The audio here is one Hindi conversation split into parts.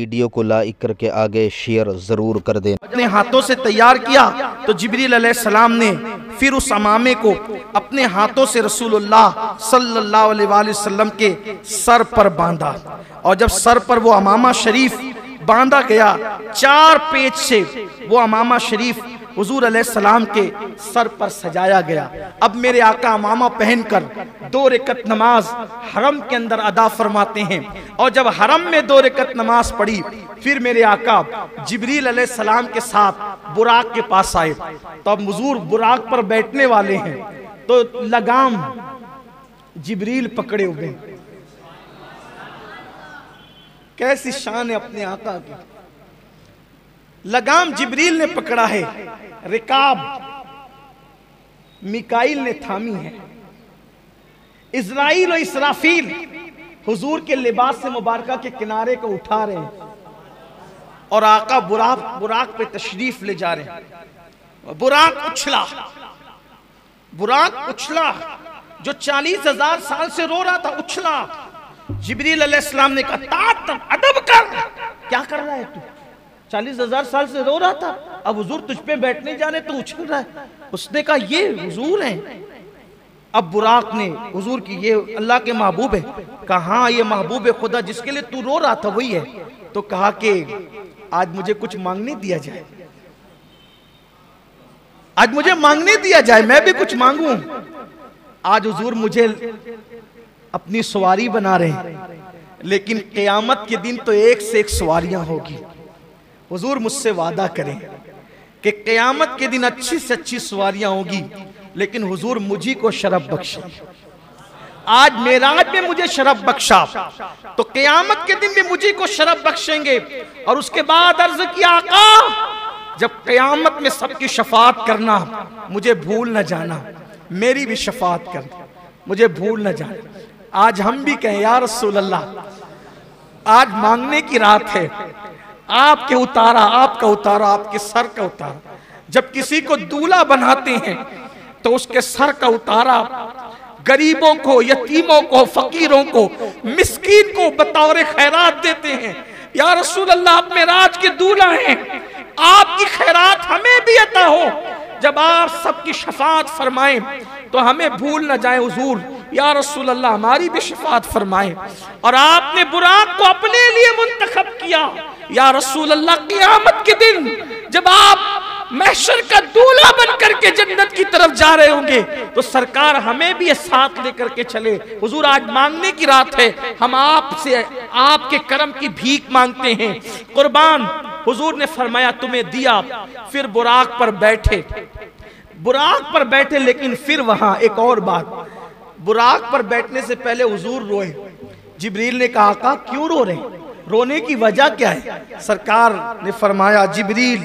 वीडियो को लाइक करके आगे शेयर ज़रूर कर दें। अपने हाथों से तैयार किया तो जिब्रील अलैहिस्सलाम ने फिर उस अमामे को अपने हाथों से रसूलुल्लाह सल्लल्लाहु अलैहि वसल्लम के सर पर बांधा, और जब सर पर वो अमामा शरीफ बांधा गया, 4 पेच से वो अमामा शरीफ हुजूर अलैहिस्सलाम के सर पर सजाया गया। अब मेरे आका अमामा पहनकर 2 रकत नमाज हरम के अंदर अदा फरमाते हैं, और जब हरम में 2 रकत नमाज पढ़ी, फिर मेरे आका जिब्रील अलैहिस्सलाम के साथ बुराक के पास आए। तो अब हुजूर बुराक पर बैठने वाले हैं, तो लगाम जिब्रील पकड़े हुए हैं। कैसी शान है अपने आका की। लगाम जिब्रील ने पकड़ा है, रिकाब मिकाइल ने थामी है, इज़राइल और इसराफील हुजूर के लिबास से मुबारका के किनारे को उठा रहे हैं, और आका बुराक पे तशरीफ ले जा रहे हैं। बुराक उछला, जो 40,000 साल से रो रहा था उछला। जिब्रील अलैहिस्सलाम ने कहा अदब कर, क्या कर रहा है तू? 40,000 साल से रो रहा था, अब हुजूर तुझ पे बैठने जाने तो उछल रहा है। उसने कहा ये हुजूर हैं। अब बुराक ने हुजूर की, ये अल्लाह के महबूब है। कहा हाँ ये महबूब है खुदा जिसके लिए तू रो रहा था वही है। तो कहा कि आज मुझे कुछ मांगने दिया जाए, आज मुझे मांगने दिया जाए, मैं भी कुछ मांगूं। आज हुजूर मुझे अपनी सवारी बना रहे हैं, लेकिन क़यामत के दिन तो एक से एक सवारियां होगी। हुजूर मुझसे वादा करें कि क़यामत के दिन अच्छी से अच्छी सवारियां होगी, लेकिन हुजूर मुझी को शरफ बख्शे। आज मेराज में मुझे शरफ बख्शा, तो क़यामत के दिन भी मुझी को शरफ बख्शेंगे। और उसके बाद अर्ज किया आका जब क़यामत में सबकी शफाअत करना, मुझे भूल न जाना, मेरी भी शफाअत कर, मुझे भूल न जाना। आज हम भी कहें या रसूल अल्लाह, आज मांगने की रात है, आपके उतारा, आपका उतारा, आपके सर का उतारा। जब किसी को दूल्हा बनाते हैं तो उसके सर का उतारा गरीबों को, यतीमों को, फकीरों को, मिस्कीन को बतौर खैरात देते हैं। या रसूल अल्लाह आप मेराज के दूल्हा हैं, आपकी खैरात हमें भी अता हो। जब आप सबकी शफाअत फरमाएं तो हमें भूल न जाए हुजूर। या रसूल अल्लाह हमारी भी शफाअत फरमाएं। और आपने बुराक को अपने लिए मुंतखब किया। या रसूल अल्लाह क़यामत के दिन जब आप महशर का दूल्हा बन करके जन्नत की तरफ जा रहे होंगे, तो सरकार हमें भी साथ लेकर के चले। हुजूर आज मांगने की रात है, हम आपसे आपके करम की भीख मांगते हैं। कुर्बान हुजूर ने फरमाया तुम्हें दिया। फिर बुराक पर बैठे, लेकिन फिर वहां एक और बात, बुराक पर बैठने से पहले हुजूर रोए। जिब्रील ने कहा आका क्यों रो रहे हैं, रोने की वजह क्या है? सरकार ने फरमाया जिब्रील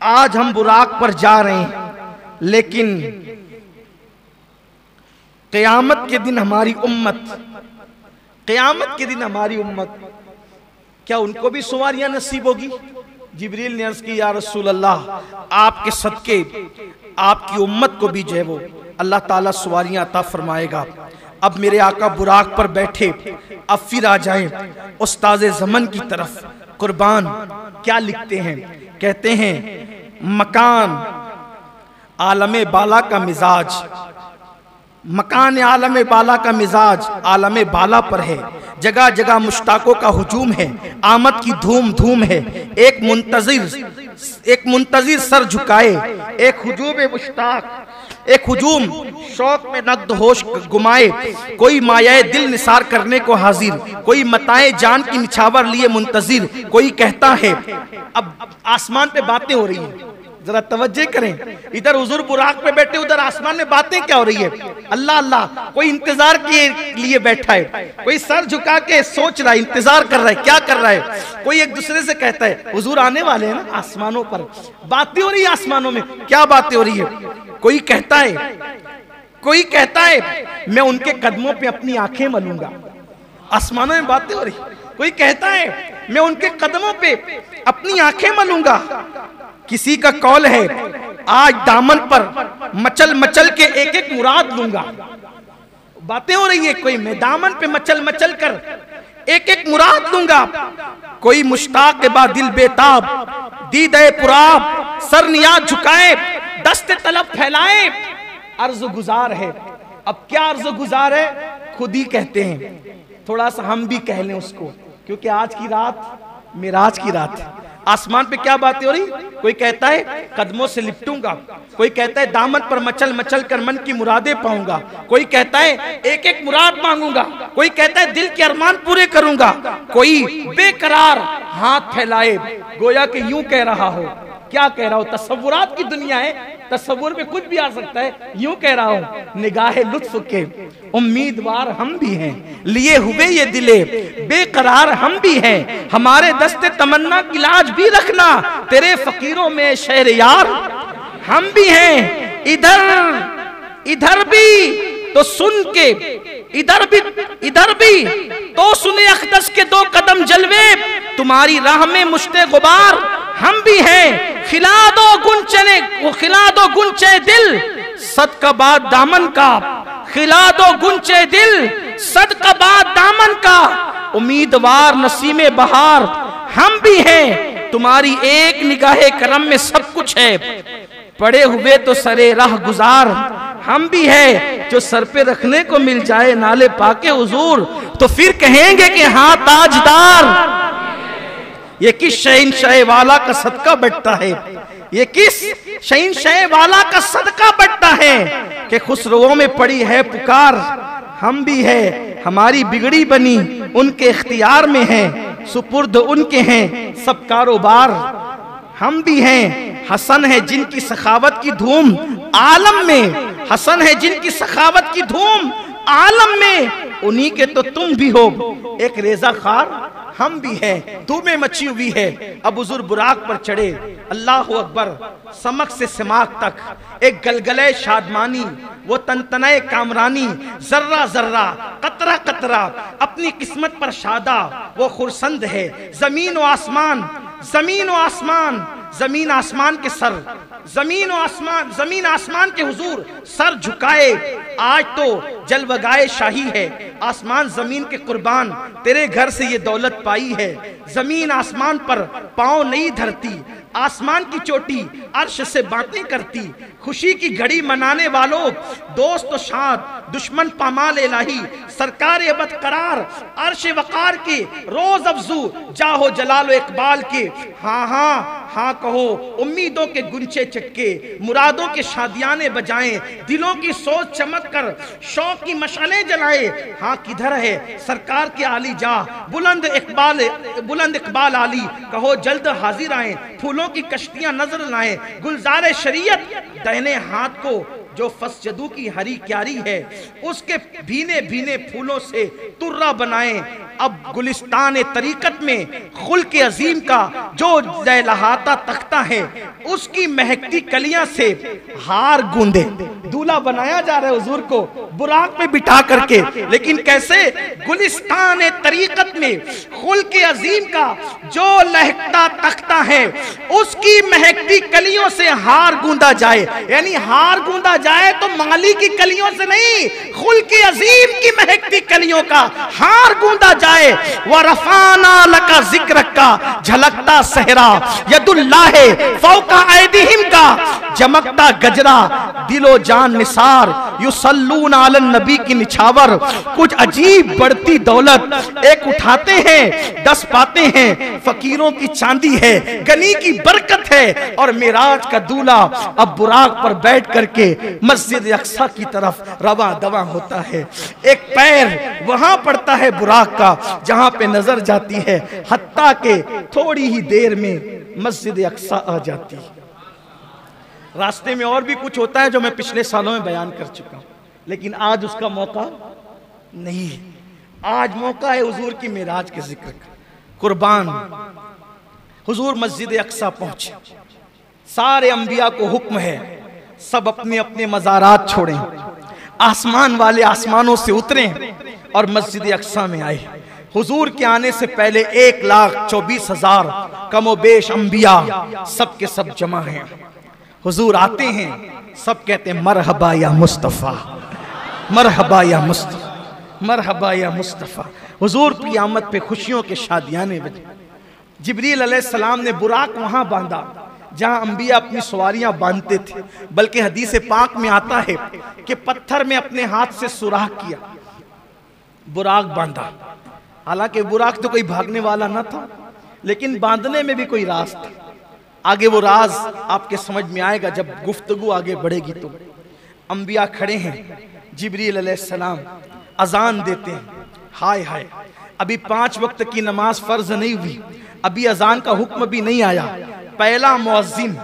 आज हम बुराक पर जा रहे हैं, लेकिन क़यामत के दिन हमारी उम्मत, क्या उनको भी सवारियां नसीब होगी? जिब्रील ने अर्ज की या रसूल अल्लाह आपके सदके आपकी उम्मत को भी जो है वो अल्लाह ताला सवारियां अता फरमाएगा। अब मेरे आका बुराक पर बैठे, अब फिर आ जाएं उस्ताज़े ज़मन की तरफ। कुर्बान क्या लिखते हैं, कहते हैं मकान आलम बाला का मिजाज, मकान आलम बाला का मिजाज आलम बाला पर है। जगह जगह मुश्ताकों का हुजूम है, आमद की धूम धूम है। एक मुंतजिर सर झुकाए, एक हुजूम मुश्ताक, एक हुजूम शौक में नक्द होश गुमाए। कोई मायाए दिल निसार करने को हाजिर, कोई मताए जान की निछावर लिए मुंतजिर। कोई कहता है, अब आसमान पे बातें हो रही हैं, जरा तवज्जो करें। इधर हुजूर बुराक पे बैठे, उधर आसमान में बातें क्या हो रही है? अल्लाह अल्लाह, कोई इंतजार के लिए बैठा है, कोई सर झुका के सोच रहा है, इंतजार कर रहा है, क्या कर रहा है? कोई एक दूसरे से कहता है हुजूर आने वाले हैं ना। आसमानों पर बातें हो रही है, आसमानों में क्या बातें हो रही है? कोई कहता है मैं उनके कदमों पे अपनी आंखें मलूंगा, आसमानों में बातें हो रही। कोई कहता है मैं उनके कदमों पे अपनी आंखें मलूंगा। किसी का कौल है आज दामन पर मचल मचल के एक एक मुराद लूंगा। बातें हो रही है, कोई मैं दामन पे मचल मचल कर एक एक मुराद दूंगा। कोई मुश्ताक के बाद दिल बेताब, दीदे पुराब, सर नियाज झुकाए, दस्ते तलब फैलाए, अर्ज गुजार है। अब क्या अर्ज गुजार है, खुद ही कहते हैं, थोड़ा सा हम भी कह लें उसको, क्योंकि आज की रात मिराज की रात है। आसमान पे क्या बातें हो रही, कोई कहता है कदमों से लिपटूंगा, कोई कहता है दामन पर मचल मचल कर मन की मुरादें पाऊंगा, कोई कहता है एक एक मुराद मांगूंगा, कोई कहता है दिल के अरमान पूरे करूंगा, कोई बेकरार हाथ फैलाए गोया कि यूं कह रहा हो। क्या कह रहा हो, तसव्वुरात की दुनिया है, तसव्वुर में कुछ भी आ सकता है। यूं कह रहा हूं, निगाहे लुत्फ के उम्मीदवार हम भी हैं, लिए हुए ये दिले बेकरार हम भी हैं, हमारे दस्ते तमन्ना की लाज भी रखना, तेरे फकीरों में शहरयार हम भी हैं। इधर भी तो सुन के, इधर भी तो सुने अखदस के दो कदम जलवे, तुम्हारी राह में मुश्ते गुबार हम भी हैं। खिला दो गुंचे दिल सदका बाद दामन का, खिला दो गुंचे दिल सदका बाद दामन का, उम्मीदवार नसीमे बहार हम भी हैं, तुम्हारी एक निगाहे करम में सब कुछ है, पड़े हुए तो सरे राह गुजार हम भी है, जो सर पे रखने को मिल जाए नाले पाके हुजूर, तो फिर कहेंगे कि हाँ ताजदार। ये किस शहंशाह वाला का सदका बटता है, ये किस शहंशाह वाला का सदका बटता है, कि खुसरों में पड़ी है पुकार हम भी है, हमारी बिगड़ी बनी उनके इख्तियार में है, सुपुर्द उनके हैं सब कारोबार हम भी हैं। हसन है जिनकी सखावत की धूम आलम में, हसन है जिनकी सखावत की धूम आलम में, उन्हीं के तो तुम भी हो, एक रेजा खार हम भी हैं, धूमें मची हुई है। अब हुजूर बुराक पर चढ़े, अल्लाह अकबर, समक से सिमाक तक एक गलगले शादमानी, वो तनतनाए कामरानी, जर्रा जर्रा कतरा कतरा अपनी किस्मत पर शादा वो खुरसंद है। जमीन व आसमान, जमीन व आसमान, जमीन आसमान के सर, जमीन आसमान के हुजूर सर झुकाए, आज तो जलवगाए शाही है, आसमान जमीन के कुर्बान तेरे घर से ये दौलत पाई है। जमीन आसमान पर पांव नहीं धरती, आसमान की चोटी अर्श से बातें करती, खुशी की घड़ी मनाने वालों दोस्त शाद, दुश्मन पामाल इलाही, सरकार अबद करार, अर्श वकार के रोज अफजू जाहो जलालो इकबाल के। हाँ हाँ हाँ कहो, उम्मीदों के गुंचे चटके, मुरादों के शादियाने बजाएं, दिलों की सोच चमक कर शौक की मशाले जलाए। हाँ किधर है सरकार के आली जा, बुलंद इकबाल आली, कहो जल्द हाजिर आए, फूलों की कश्तियां नजर लाएं, गुलजारे शरीयत दाहिने हाथ को जो फसजदू की हरी क्यारी है, उसके भीने भीने फूलों से तुर्रा बनाएं। अब गुलिस्तान तरीकत में खुल्क अजीम का जो लहलहाता तख्ता है, उसकी महकती कलियां से हार गूंदे। दूल्हा बनाया जा रहा है हुजूर को बुराक में बिठा करके, लेकिन कैसे? गुलिस्तान तरीकत में खुल्क अजीम का जो लहकता तख्ता है, उसकी महकती कलियों से हार गूंदा जाए। यानी हार गूंदा जाए तो माली की कलियों से नहीं, खुल्क अजीम की महकती कलियों का हार गूंदा जाए। व रफाना लका जिक्र का झलकता सहरा, यदुल्लाह फौका ऐदिहिम का चमकता गजरा, दिलो जान निसार, युसल्लून अलन नबी की निछावर। कुछ अजीब बढ़ती दौलत एक उठाते हैं, 10 पाते हैं, फकीरों की चांदी है, गनी की बरकत है। और मिराज का दूल्हा अब बुराक पर बैठ करके मस्जिद अक्सा की तरफ रवा दवा होता है। एक पैर वहां पड़ता है बुराक का जहां पे नजर जाती है, हत्ता के थोड़ी ही देर में मस्जिद अक्सा आ जाती है। रास्ते में और भी कुछ होता है जो मैं पिछले सालों में बयान कर चुका हूं, लेकिन आज उसका मौका नहीं है। आज मौका है हुजूर की मिराज के जिक्र का। कुर्बान हुजूर मस्जिद अक्सा पहुंचे, सारे अंबिया को हुक्म है सब अपने अपने मज़ारात छोड़ें, आसमान वाले आसमानों से उतरें और मस्जिद अक्सा में आए। हुजूर के आने से पहले 1,24,000 कमोबेश अंबिया सब के सब जमा हैं। हुजूर आते हैं, सब कहते हैं मरहबा या मुस्तफ़ा, मरहबा या मुस्तफ़ा, मरहबा या मुस्तफ़ा। हुजूर क़यामत पे खुशियों के शादियाने बजे। जिब्रील अलैहिस्सलाम ने बुराक वहां बांधा जहां अंबिया अपनी सवारियां बांधते थे, बल्कि हदीस पाक में आता है कि पत्थर में अपने हाथ से सुराख किया, बुराक बांधा। हालांकि बुराक तो कोई भागने वाला ना था, लेकिन बांधने में भी कोई राज था। आगे वो राज आपके समझ में आएगा जब गुफ्तगू आगे बढ़ेगी। तो अंबिया खड़े हैं, जिब्रील अलैहिस्सलाम अजान देते हैं। हाय हाय, अभी 5 वक्त की नमाज फर्ज नहीं हुई, अभी अजान का हुक्म भी नहीं आया। पहला मुअज्जिन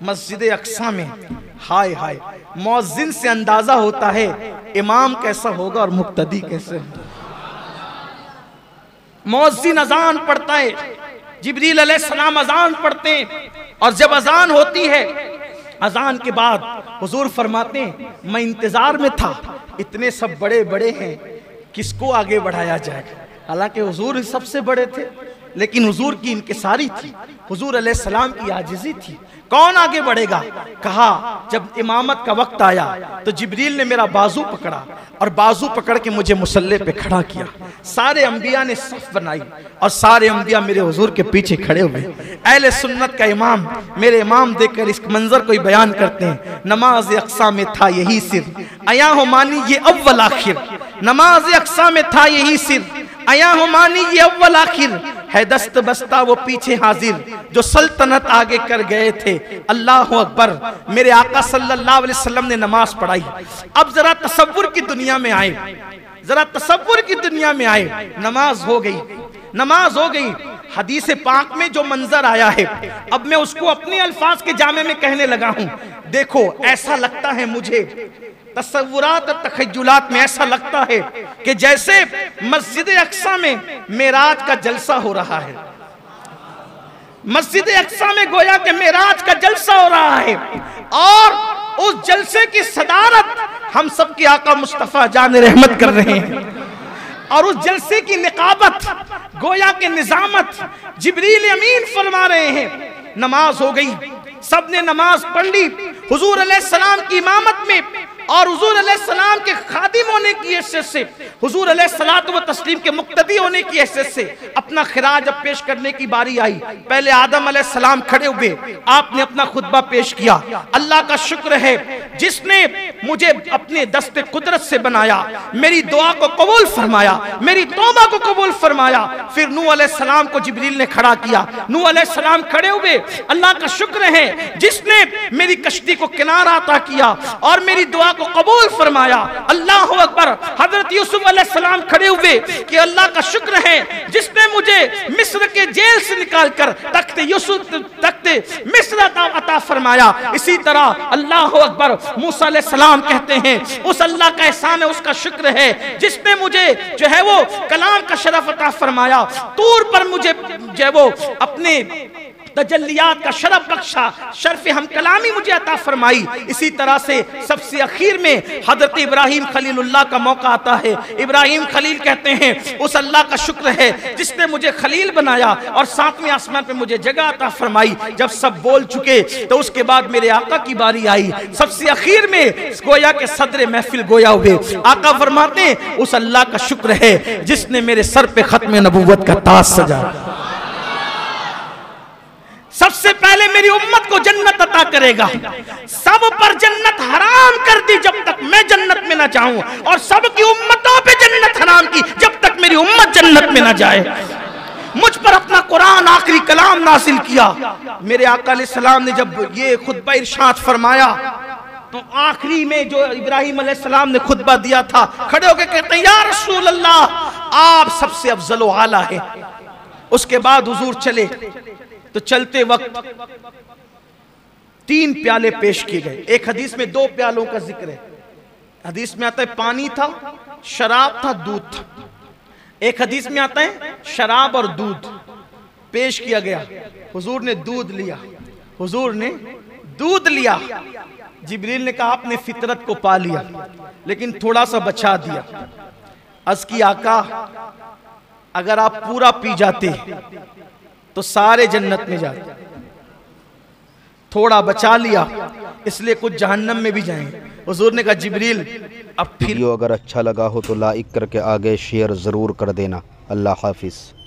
मस्जिद अक्सा में। हाय हाय, मुअज्जिन से अंदाजा होता है इमाम कैसा होगा और मुक्तदी कैसे होगा। मुअज्जिन अजान पढ़ता है, जिब्रील अलैहिस्सलाम अजान पढ़ते हैं, और जब अजान होती है, अजान के बाद हुजूर फरमाते हैं मैं इंतजार में था, इतने सब बड़े बड़े हैं, किसको आगे बढ़ाया जाएगा। हालांकि हुजूर सबसे बड़े थे, लेकिन हुजूर की इनकिसारी थी, हुजूर अलैहिस्सलाम की आजिज़ी थी। कौन आगे बढ़ेगा? कहा जब इमामत का वक्त आया तो जिब्रील ने मेरा बाजू पकड़ा और बाजू पकड़ के मुझे मुसल्ले पे खड़ा किया। सारे अंबिया ने सफ बनाई और सारे अंबिया मेरे हुजूर के पीछे खड़े हुए। अहले सुन्नत का इमाम, मेरे इमाम देखकर इस मंजर को बयान करते हैं, नमाज अक्सा में था यही सिर, अया हो मानी ये अव्वल आखिर। नमाज अक्सा में था यही सिर, अया हो मानी ये अव्वल आखिर। है दस्त बस्ता वो पीछे हाजिर, जो सल्तनत आगे कर गए थे। अल्लाह अकबर। मेरे आका सल्लल्लाहु अलैहि वसल्लम ने नमाज पढ़ाई। अब जरा तसव्वुर की दुनिया में आए, जरा तसव्वुर की दुनिया में आए। नमाज हो गई, नमाज हो गई। हदीस पाक में जो मंजर आया है, अब मैं उसको अपने अल्फाज के जामे में कहने लगा हूं। देखो, ऐसा लगता है मुझे, तसव्वुरात और तखय्युलात में ऐसा लगता है कि जैसे मस्जिद अक्सा में मेराज का जलसा हो रहा है। मस्जिद अक्सा में गोया के मेराज का जलसा हो रहा है, और उस जलसे की सदारत हम सब के आका मुस्तफा जान रहमत कर रहे हैं, और उस जलसे की निकाबत, गोया के निजामत जिब्रील अमीन फरमा रहे हैं। नमाज हो गई, सबने नमाज पढ़ ली हुजूर अलैहिस्सलाम की इमामत में, और हुजूर अलैहिस्सलाम के खादिम होने की हैसियत से, हुजूर अलैहिस्सलातु व तस्लीम के मुक्तदी होने की हैसियत से अपना खिराज अब पेश करने की बारी आई। पहले आदम अलैहिस्सलाम खड़े हुए, आपने अपना खुतबा पेश किया। अल्लाह का शुक्र है जिसने मुझे अपने दस्ते कुदरत से बनाया, मेरी दुआ को कबूल फरमाया, मेरी तौबा को कबूल फरमाया। फिर नूह अलैहिस्सलाम को जिब्रील ने खड़ा किया, नूह अलैहिस्सलाम खड़े हुए। अल्लाह का शुक्र है जिसने मेरी कश्ती को किनारा अता किया और मेरी दुआ को कबूल फरमाया। अल्लाह अकबर। हजरत यूसुफ अलैहिस्सलाम खड़े हुए कि अल्लाह का शुक्र है जिसने मुझे मिस्र के जेल से निकालकर तख्ते यूसुफ, तख्ते मिस्र अता फरमाया। इसी तरह अल्लाह अकबर। मूसा अलैहिस्सलाम कहते हैं उस अल्लाह का एहसान है, उसका शुक्र है जिसने मुझे जो है वो कलाम का शरफ अता फरमाया। तूर पर मुझे जो है वो अपने तजल्लियात का शरफ बख्शा, शर्फ हम कलामी मुझे अता फरमाई। इसी तरह से सबसे आखिर में हजरत इब्राहिम खलीलुल्लाह का मौका आता है। इब्राहिम खलील कहते हैं उस अल्लाह का शुक्र है जिसने मुझे खलील बनाया और 7वें आसमान पे मुझे जगह अता फरमाई। जब सब बोल चुके तो उसके बाद मेरे आका की बारी आई। सबसे आखिर में गोया के सदर महफिल गोया हुए। आका फरमाते हैं उस अल्लाह का शुक्र है जिसने मेरे सर पे खत्म नबूवत का ताज सजाया। सबसे पहले मेरी उम्मत को जन्नत अता करेगा। सब पर जन्नत हराम कर दी जब तक मैं जन्नत में ना जाऊं, और सबकी उम्मतों पे जन्नत हराम की जब तक मेरी उम्मत जन्नत में ना जाए। मुझ पर अपना कुरान आखिरी कलाम नासिल किया। मेरे आका अलैहिस्सलाम ने जब ये खुतबा इरशाद फरमाया तो आखिरी में जो इब्राहिम अलैहिस्सलाम ने खुतबा दिया था, खड़े होकर कहते हैं या रसूल अल्लाह आप सबसे अफजल व आला है। उसके बाद हुजूर चले तो चलते वक्त 3 प्याले पेश किए गए। एक हदीस में 2 प्यालों का जिक्र है। हदीस में आता है पानी था, शराब था, दूध था। एक हदीस में आता है शराब और दूध पेश किया गया। हुजूर ने दूध लिया, हुजूर ने दूध लिया। जिब्रील ने कहा आपने फितरत को पा लिया, लेकिन थोड़ा सा बचा दिया। अर्ज़ की आका अगर आप पूरा पी जाते तो सारे जन्नत में जाते, थोड़ा बचा लिया इसलिए कुछ जहन्नम में भी जाएंगे। हुजूर ने कहा जिब्रील अब फिर। वीडियो अगर अच्छा लगा हो तो लाइक करके आगे शेयर ज़रूर कर देना। अल्लाह हाफिज़।